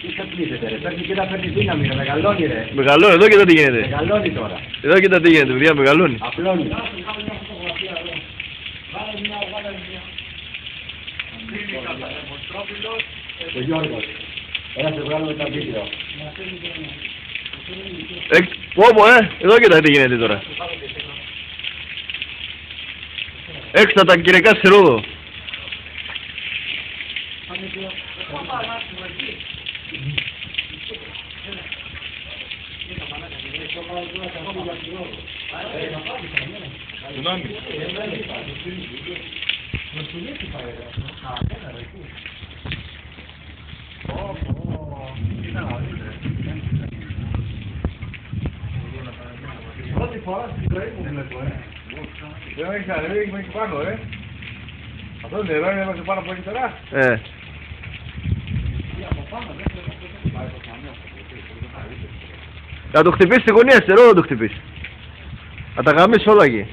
Τι σε πλήθεται ρε, παίρνει και να παίρνει δύναμη ρε, μεγαλώνει ρε. Μεγαλώνει, εδώ κοίτα τι γίνεται. Μεγαλώνει τώρα. Εδώ κοίτα τι γίνεται, παιδιά, μεγαλώνει. Απλώνει. Ο Γιώργος. Έλα σε βγάλουμε τα βίντεο. Πόπο, εδώ κοίτα τι γίνεται τώρα. Έξω τα κυρικά στη Ρόδο. Πρώτη φορά στην ζωή μου βλέπω, Δεν έχεις ανέβει, έχουμε εκεί πάνω, Αυτό νερό είναι έμαστε πάνω από εκεί τώρα. Θα το χτυπήσεις στη γωνία, στερό θα το χτυπήσεις. Θα τα γαμίσεις όλα εκεί.